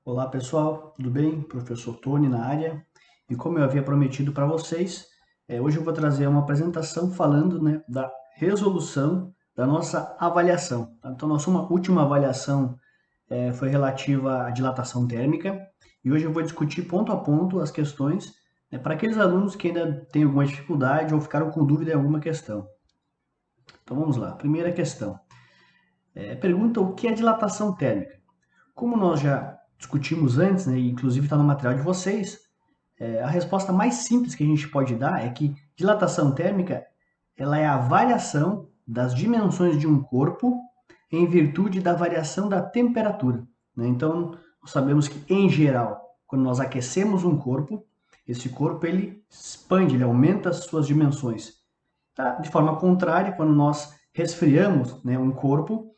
Olá pessoal, tudo bem? Professor Tony na área. E como eu havia prometido para vocês, hoje eu vou trazer uma apresentação falando, da resolução da nossa avaliação. Tá? Então, nossa última avaliação foi relativa à dilatação térmica e hoje eu vou discutir ponto a ponto as questões para aqueles alunos que ainda têm alguma dificuldade ou ficaram com dúvida em alguma questão. Então vamos lá. Primeira questão. Pergunta o que é dilatação térmica? Como nós já discutimos antes, né, e inclusive está no material de vocês, a resposta mais simples que a gente pode dar é que dilatação térmica ela é a variação das dimensões de um corpo em virtude da variação da temperatura. Né? Então, nós sabemos que, em geral, quando nós aquecemos um corpo, esse corpo ele expande, ele aumenta as suas dimensões. Tá? De forma contrária, quando nós resfriamos, né, um corpo,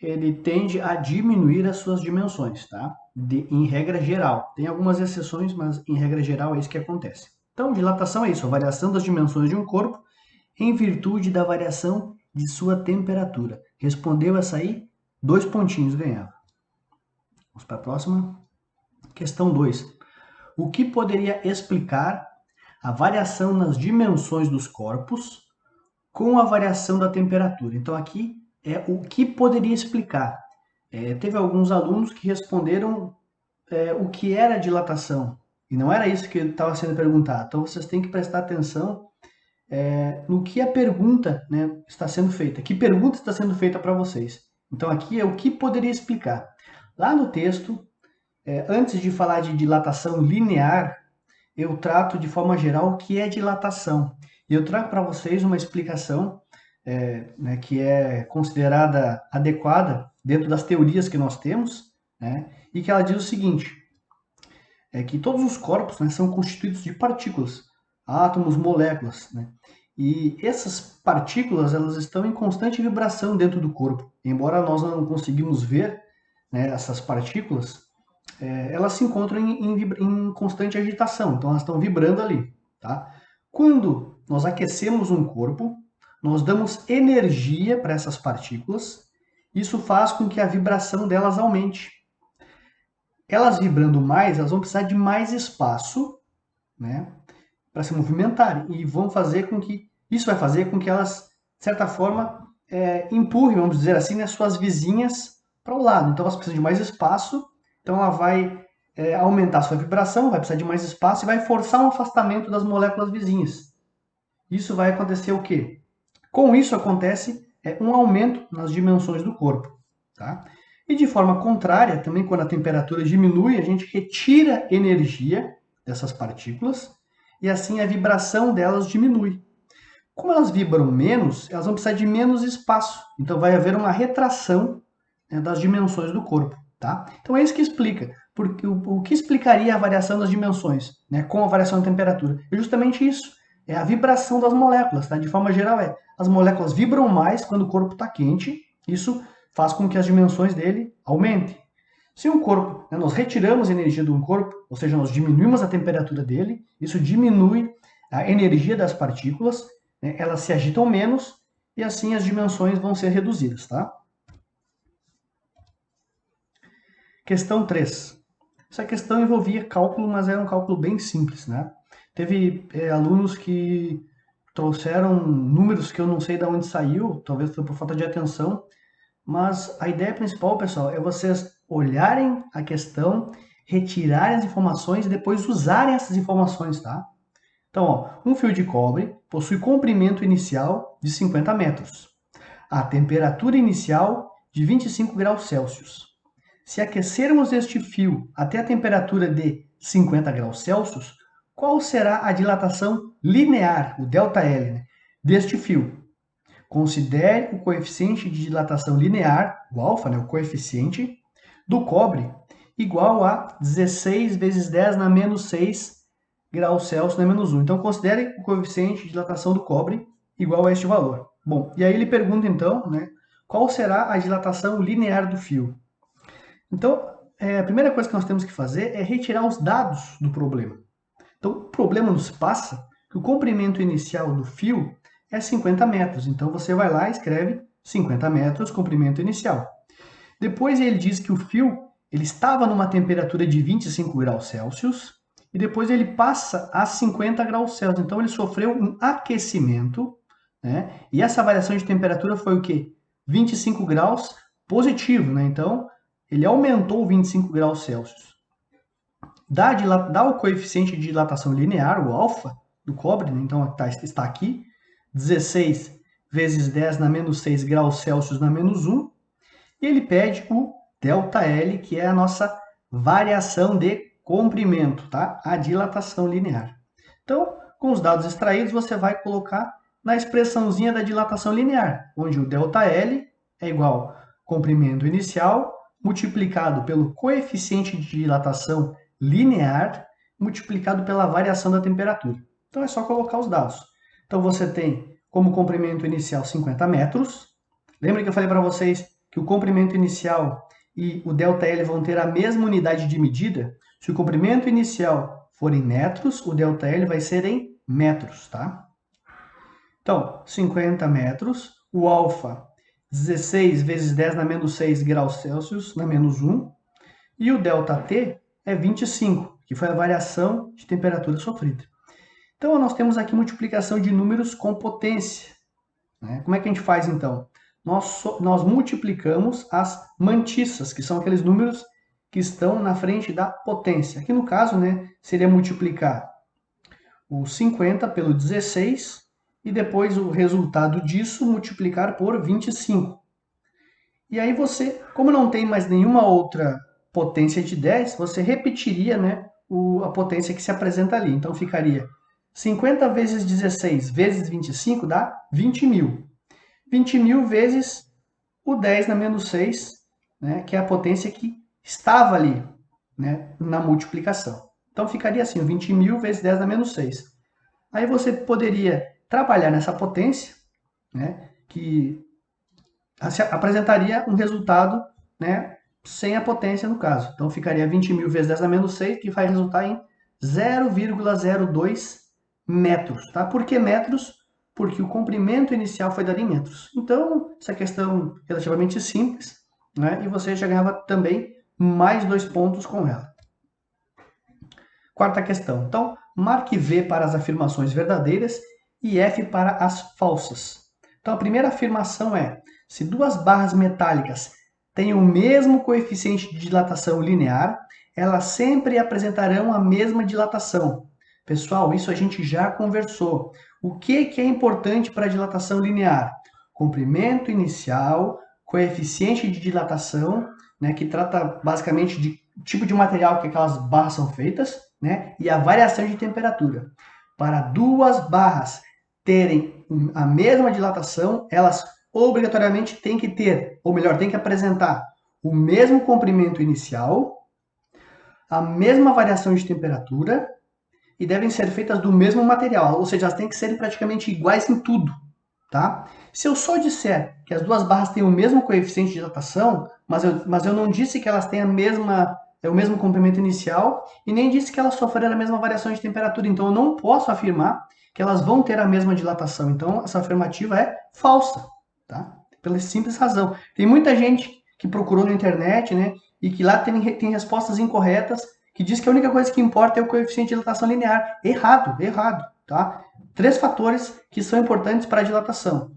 ele tende a diminuir as suas dimensões, tá? Em regra geral. Tem algumas exceções, mas em regra geral é isso que acontece. Então, dilatação é isso, a variação das dimensões de um corpo em virtude da variação de sua temperatura. Respondeu essa aí, 2 pontinhos ganhava. Vamos para a próxima. Questão 2. O que poderia explicar a variação nas dimensões dos corpos com a variação da temperatura? Então, aqui é o que poderia explicar. Teve alguns alunos que responderam o que era dilatação, e não era isso que estava sendo perguntado. Então, vocês têm que prestar atenção no que a pergunta, né, está sendo feita. Que pergunta está sendo feita para vocês? Então, aqui é o que poderia explicar. Lá no texto, antes de falar de dilatação linear, eu trato de forma geral o que é dilatação. E eu trago para vocês uma explicação né, que é considerada adequada dentro das teorias que nós temos, né, e que ela diz o seguinte, que todos os corpos, né, são constituídos de partículas, átomos, moléculas, né, e essas partículas elas estão em constante vibração dentro do corpo. Embora nós não conseguimos ver, né, essas partículas, elas se encontram em constante agitação, então elas estão vibrando ali. Tá? Quando nós aquecemos um corpo, nós damos energia para essas partículas, isso faz com que a vibração delas aumente. Elas vibrando mais, elas vão precisar de mais espaço, né, para se movimentarem, e vão fazer com que, isso vai fazer com que elas, de certa forma, empurrem, vamos dizer assim, né, suas vizinhas para o lado. Então elas precisam de mais espaço, então ela vai aumentar a sua vibração, vai precisar de mais espaço e vai forçar um afastamento das moléculas vizinhas. Isso vai acontecer o quê? Com isso acontece um aumento nas dimensões do corpo. Tá? E de forma contrária, também quando a temperatura diminui, a gente retira energia dessas partículas e assim a vibração delas diminui. Como elas vibram menos, elas vão precisar de menos espaço. Então vai haver uma retração, né, das dimensões do corpo. Tá? Então é isso que explica. Porque o que explicaria a variação das dimensões, né, com a variação da temperatura? É justamente isso. É a vibração das moléculas. Tá? De forma geral, as moléculas vibram mais quando o corpo está quente. Isso faz com que as dimensões dele aumentem. Se um corpo, né, nós retiramos energia de um corpo, ou seja, nós diminuímos a temperatura dele, isso diminui a energia das partículas, né, elas se agitam menos e assim as dimensões vão ser reduzidas. Tá? Questão 3. Essa questão envolvia cálculo, mas era um cálculo bem simples. Né? Teve alunos que trouxeram números que eu não sei de onde saiu, talvez foi por falta de atenção, mas a ideia principal, pessoal, é vocês olharem a questão, retirarem as informações e depois usarem essas informações, tá? Então, ó, um fio de cobre possui comprimento inicial de 50 metros, a temperatura inicial de 25 graus Celsius. Se aquecermos este fio até a temperatura de 50 graus Celsius, qual será a dilatação linear, o ΔL, né, deste fio? Considere o coeficiente de dilatação linear, o alfa, né, o coeficiente, do cobre, igual a 16 vezes 10 na menos 6 graus Celsius na menos 1. Então, considere o coeficiente de dilatação do cobre igual a este valor. Bom, e aí ele pergunta, então, né, qual será a dilatação linear do fio? Então, a primeira coisa que nós temos que fazer é retirar os dados do problema. Então, o problema nos passa que o comprimento inicial do fio é 50 metros. Então, você vai lá e escreve 50 metros, comprimento inicial. Depois ele diz que o fio ele estava numa temperatura de 25 graus Celsius e depois ele passa a 50 graus Celsius. Então ele sofreu um aquecimento, né? E essa variação de temperatura foi o quê? 25 graus positivo, né? Então ele aumentou 25 graus Celsius. Dá o coeficiente de dilatação linear, o alfa, do cobre, né? Então está aqui, 16 vezes 10 na menos 6 graus Celsius na menos 1, e ele pede o ΔL, que é a nossa variação de comprimento, tá? A dilatação linear. Então, com os dados extraídos, você vai colocar na expressãozinha da dilatação linear, onde o ΔL é igual ao comprimento inicial multiplicado pelo coeficiente de dilatação linear multiplicado pela variação da temperatura. Então, é só colocar os dados. Então, você tem como comprimento inicial 50 metros. Lembra que eu falei para vocês que o comprimento inicial e o ΔL vão ter a mesma unidade de medida? Se o comprimento inicial for em metros, o ΔL vai ser em metros, tá? Então, 50 metros, o alfa, 16 vezes 10 na menos 6 graus Celsius, na menos 1, e o ΔT é 25, que foi a variação de temperatura sofrida. Então, nós temos aqui multiplicação de números com potência, né? Como é que a gente faz, então? Nós multiplicamos as mantissas, que são aqueles números que estão na frente da potência. Aqui no caso, né, seria multiplicar o 50 pelo 16 e depois o resultado disso multiplicar por 25. E aí você, como não tem mais nenhuma outra potência de 10, você repetiria, né, a potência que se apresenta ali. Então ficaria 50 vezes 16 vezes 25 dá 20.000. 20.000 vezes o 10 na menos 6, né, que é a potência que estava ali, né, na multiplicação. Então ficaria assim, 20.000 vezes 10 na menos 6. Aí você poderia trabalhar nessa potência, né, que apresentaria um resultado, né, sem a potência no caso. Então ficaria 20.000 vezes 10 na menos 6, que vai resultar em 0,02 metros. Tá? Por que metros? Porque o comprimento inicial foi dado em metros. Então, essa questão é relativamente simples, né? E você já ganhava também mais 2 pontos com ela. Quarta questão. Então, marque V para as afirmações verdadeiras e F para as falsas. Então, a primeira afirmação é: se duas barras metálicas têm o mesmo coeficiente de dilatação linear, elas sempre apresentarão a mesma dilatação. Pessoal, isso a gente já conversou. O que é importante para a dilatação linear? Comprimento inicial, coeficiente de dilatação, né, que trata basicamente de tipo de material que aquelas barras são feitas, né, e a variação de temperatura. Para duas barras terem a mesma dilatação, elas obrigatoriamente têm que ter, ou melhor, têm que apresentar o mesmo comprimento inicial, a mesma variação de temperatura e devem ser feitas do mesmo material, ou seja, elas têm que ser praticamente iguais em tudo, tá? Se eu só disser que as duas barras têm o mesmo coeficiente de dilatação, mas eu não disse que elas têm o mesmo comprimento inicial e nem disse que elas sofreram a mesma variação de temperatura, então eu não posso afirmar que elas vão ter a mesma dilatação. Então, essa afirmativa é falsa, tá? Pela simples razão. Tem muita gente que procurou na internet, né, e que lá tem respostas incorretas, que diz que a única coisa que importa é o coeficiente de dilatação linear. Errado, errado, tá? 3 fatores que são importantes para a dilatação.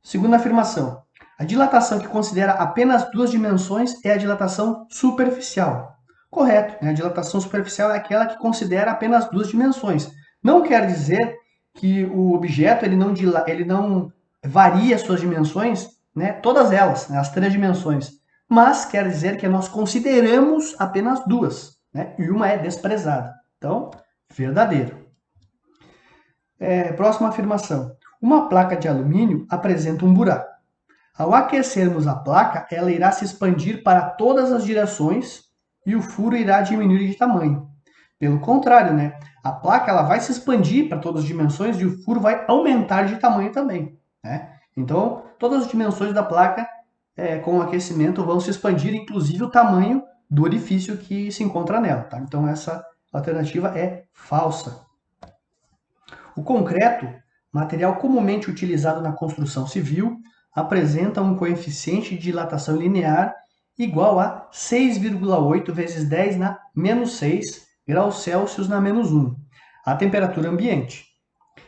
Segunda afirmação. A dilatação que considera apenas 2 dimensões é a dilatação superficial. Correto, né? A dilatação superficial é aquela que considera apenas 2 dimensões. Não quer dizer que o objeto ele não varia suas dimensões, né? Todas elas, né? As 3 dimensões. Mas quer dizer que nós consideramos apenas 2, né? E uma é desprezada. Então, verdadeiro. Próxima afirmação. Uma placa de alumínio apresenta um buraco. Ao aquecermos a placa, ela irá se expandir para todas as direções e o furo irá diminuir de tamanho. Pelo contrário, né? A placa ela vai se expandir para todas as dimensões e o furo vai aumentar de tamanho também, né? Então, todas as dimensões da placa com o aquecimento vão se expandir, inclusive o tamanho do orifício que se encontra nela. Tá? Então, essa alternativa é falsa. O concreto, material comumente utilizado na construção civil, apresenta um coeficiente de dilatação linear igual a 6,8 vezes 10 na menos 6 graus Celsius na menos 1, a temperatura ambiente.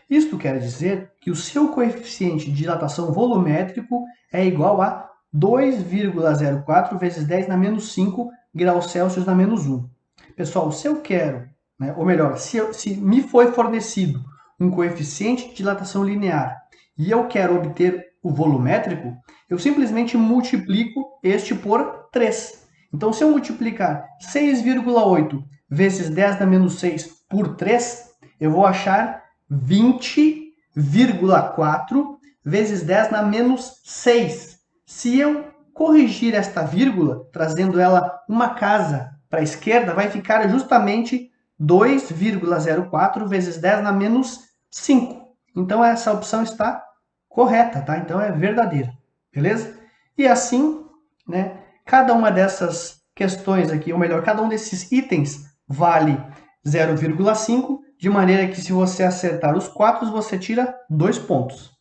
Isto quer dizer que o seu coeficiente de dilatação volumétrico é igual a 2,04 vezes 10 na menos 5 graus Celsius na menos 1. Pessoal, se eu quero, ou melhor, se me foi fornecido um coeficiente de dilatação linear e eu quero obter o volumétrico, eu simplesmente multiplico este por 3. Então, se eu multiplicar 6,8 vezes 10 na menos 6 por 3, eu vou achar 20,4 vezes 10 na menos 6. Se eu corrigir esta vírgula, trazendo ela uma casa para a esquerda, vai ficar justamente 2,04 vezes 10 na menos 5. Então, essa opção está correta, tá? Então, é verdadeira, beleza? E assim, cada uma dessas questões aqui, ou melhor, cada um desses itens vale 0,5, de maneira que se você acertar os 4, você tira 2 pontos.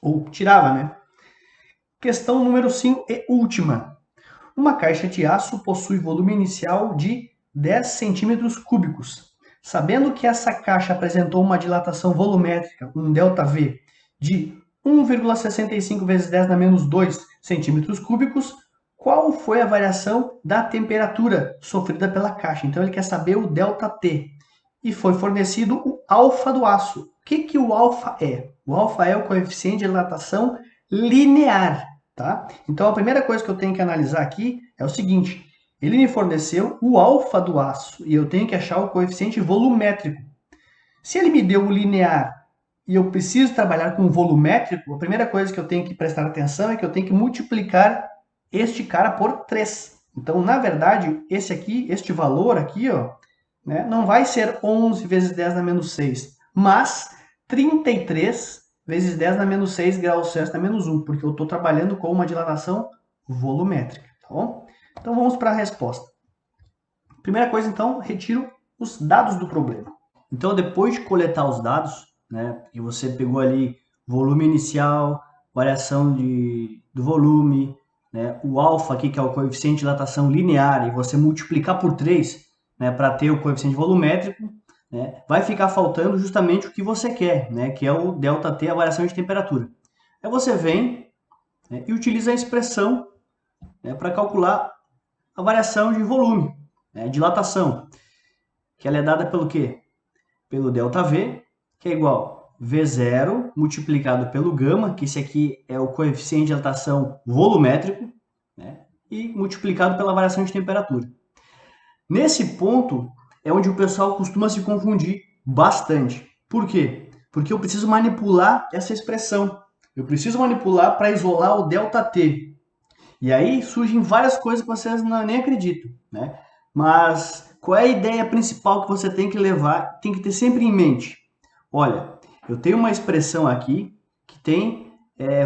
Ou tirava, né? Questão número 5 e última. Uma caixa de aço possui volume inicial de 10 centímetros cúbicos. Sabendo que essa caixa apresentou uma dilatação volumétrica, um ΔV, de 1,65 vezes 10 na menos 2 centímetros cúbicos, qual foi a variação da temperatura sofrida pela caixa? Então, ele quer saber o ΔT. E foi fornecido o alfa do aço. O que o alfa é? O alfa é o coeficiente de dilatação linear. Tá? Então, a primeira coisa que eu tenho que analisar aqui é o seguinte. Ele me forneceu o alfa do aço e eu tenho que achar o coeficiente volumétrico. Se ele me deu o linear e eu preciso trabalhar com o volumétrico, a primeira coisa que eu tenho que prestar atenção é que eu tenho que multiplicar este cara por 3. Então, na verdade, este valor aqui, não vai ser 11 vezes 10 na menos 6, mas 33 vezes 10 na menos 6 graus Celsius na menos 1, porque eu estou trabalhando com uma dilatação volumétrica, tá bom? Então, vamos para a resposta. Primeira coisa, então, retiro os dados do problema. Então, depois de coletar os dados, e você pegou ali volume inicial, variação do volume, o alfa aqui, que é o coeficiente de dilatação linear, e você multiplicar por 3, para ter o coeficiente volumétrico, vai ficar faltando justamente o que você quer, que é o ΔT, a variação de temperatura. Aí você vem e utiliza a expressão para calcular a variação de volume, dilatação, que ela é dada pelo quê? Pelo ΔV, que é igual V0 multiplicado pelo gama, que esse aqui é o coeficiente de dilatação volumétrico, e multiplicado pela variação de temperatura. Nesse ponto é onde o pessoal costuma se confundir bastante. Por quê? Porque eu preciso manipular essa expressão. Eu preciso manipular para isolar o ΔT. E aí surgem várias coisas que vocês nem acreditam, Mas qual é a ideia principal que você tem que levar, tem que ter sempre em mente? Olha, eu tenho uma expressão aqui que tem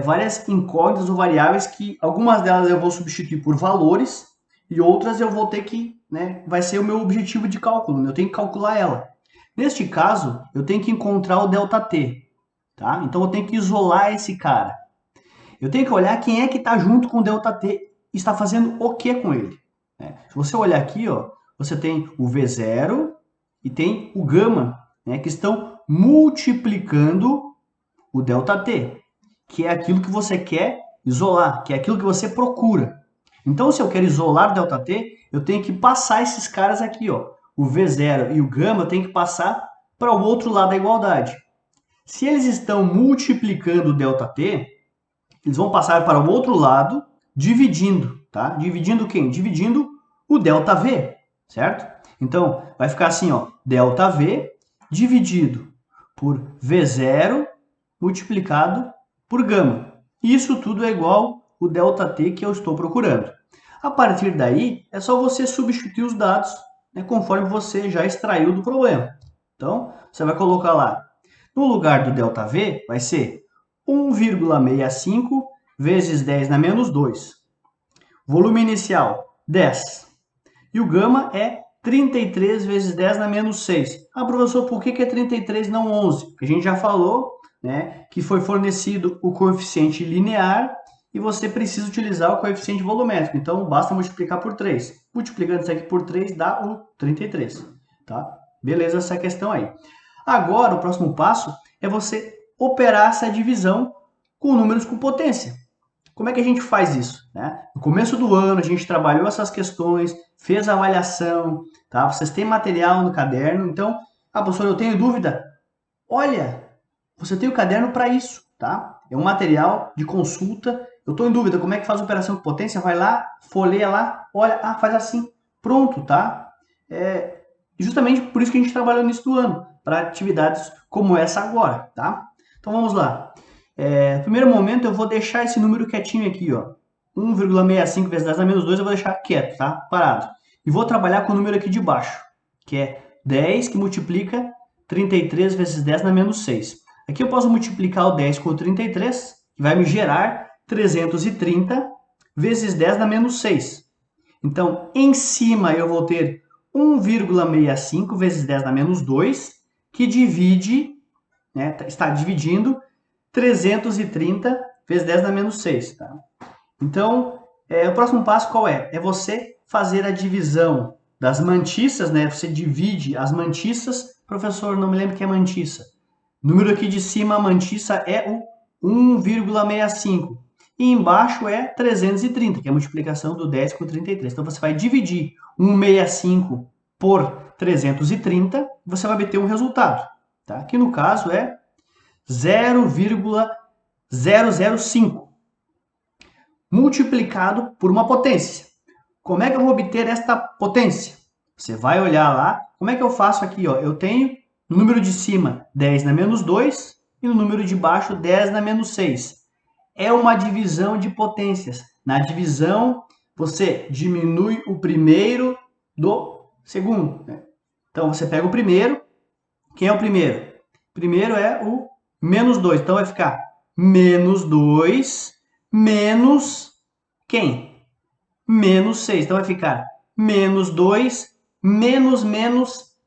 várias incógnitas ou variáveis que algumas delas eu vou substituir por valores e outras eu vou ter que, vai ser o meu objetivo de cálculo, eu tenho que calcular ela. Neste caso, eu tenho que encontrar o ΔT, tá? Então eu tenho que isolar esse cara. Eu tenho que olhar quem é que está junto com o ΔT e está fazendo o que com ele. Se você olhar aqui, você tem o V0 e tem o gama, que estão multiplicando o ΔT, que é aquilo que você quer isolar, que é aquilo que você procura. Então, se eu quero isolar o ΔT, eu tenho que passar esses caras aqui, o V0 e o gama, eu tenho que passar para o outro lado da igualdade. Se eles estão multiplicando o ΔT, eles vão passar para o outro lado, dividindo, tá? Dividindo quem? Dividindo o ΔV, certo? Então, vai ficar assim, ΔV dividido por V0 multiplicado por gama. Isso tudo é igual o ΔT que eu estou procurando. A partir daí, é só você substituir os dados conforme você já extraiu do problema. Então, você vai colocar lá, no lugar do ΔV, vai ser 1,65 vezes 10 na menos 2. Volume inicial, 10. E o gama é 33 vezes 10 na menos 6. Ah, professor, por que é 33 não 11? Porque a gente já falou que foi fornecido o coeficiente linear e você precisa utilizar o coeficiente volumétrico. Então, basta multiplicar por 3. Multiplicando isso aqui por 3 dá o 33. Tá? Beleza essa questão aí. Agora, o próximo passo é você operar essa divisão com números com potência. Como é que a gente faz isso? Né? No começo do ano, a gente trabalhou essas questões, fez a avaliação, tá? Vocês têm material no caderno, então, professor, eu tenho dúvida? Olha, você tem o caderno para isso, tá? É um material de consulta. Eu estou em dúvida, como é que faz a operação com potência? Vai lá, folheia lá, olha, faz assim, pronto, tá? Justamente por isso que a gente trabalhou nisso do ano, para atividades como essa agora, tá? Então vamos lá. No primeiro momento eu vou deixar esse número quietinho aqui, ó. 1,65 vezes 10 a menos 2 eu vou deixar quieto, tá? Parado. E vou trabalhar com o número aqui de baixo, que é 10 que multiplica 33 vezes 10 na menos 6. Aqui eu posso multiplicar o 10 com o 33, que vai me gerar 330 vezes 10 na menos 6. Então, em cima eu vou ter 1,65 vezes 10 na menos 2, que divide, né, está dividindo 330 vezes 10 na menos 6. Tá? Então, o próximo passo qual é? É você fazer a divisão das mantiças, né? Você divide as mantiças. Professor, não me lembro o que é mantiça. O número aqui de cima, a mantiça é o 1,65. E embaixo é 330, que é a multiplicação do 10 com 33. Então, você vai dividir 165 por 330, você vai obter um resultado. Tá? Que no caso é 0,005 multiplicado por uma potência. Como é que eu vou obter esta potência? Você vai olhar lá, como é que eu faço aqui? Ó? Eu tenho no número de cima 10 na menos 2 e no número de baixo 10 na menos 6. É uma divisão de potências. Na divisão, você diminui o primeiro do segundo. Né? Então, você pega o primeiro. Quem é o primeiro? O primeiro é o menos 2. Então, vai ficar menos 2 menos quem? Menos 6. Então, vai ficar menos 2 menos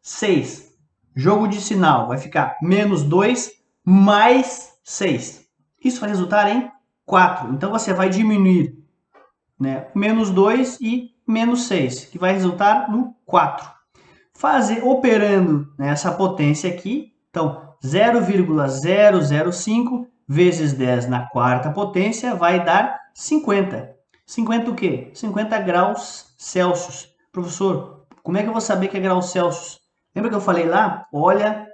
6. Jogo de sinal. Vai ficar menos 2 mais 6. Isso vai resultar em 4. Então, você vai diminuir, né, menos 2 e menos 6, que vai resultar no 4. Operando, né, essa potência aqui, então 0,005 vezes 10 na quarta potência vai dar 50. 50 o quê? 50 graus Celsius. Professor, como é que eu vou saber que é graus Celsius? Lembra que eu falei lá? Olha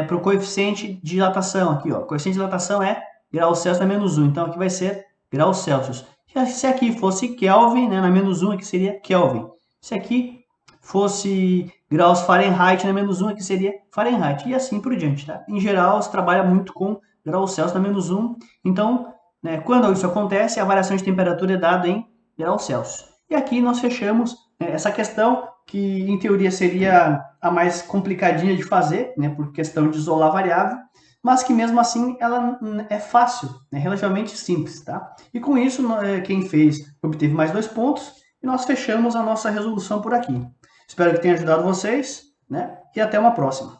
para o coeficiente de dilatação aqui, ó. O coeficiente de dilatação é graus Celsius na menos 1. Então aqui vai ser graus Celsius. Se aqui fosse Kelvin, né, na menos 1 aqui seria Kelvin. Se aqui fosse graus Fahrenheit na menos 1, aqui seria Fahrenheit. E assim por diante. Tá? Em geral, se trabalha muito com graus Celsius na menos 1. Então, né, quando isso acontece, a variação de temperatura é dada em graus Celsius. E aqui nós fechamos, né, essa questão, que em teoria seria a mais complicadinha de fazer, né, por questão de isolar a variável, mas que mesmo assim ela é fácil, é relativamente simples. Tá? E com isso, quem fez obteve mais 2 pontos e nós fechamos a nossa resolução por aqui. Espero que tenha ajudado vocês, né? E até uma próxima.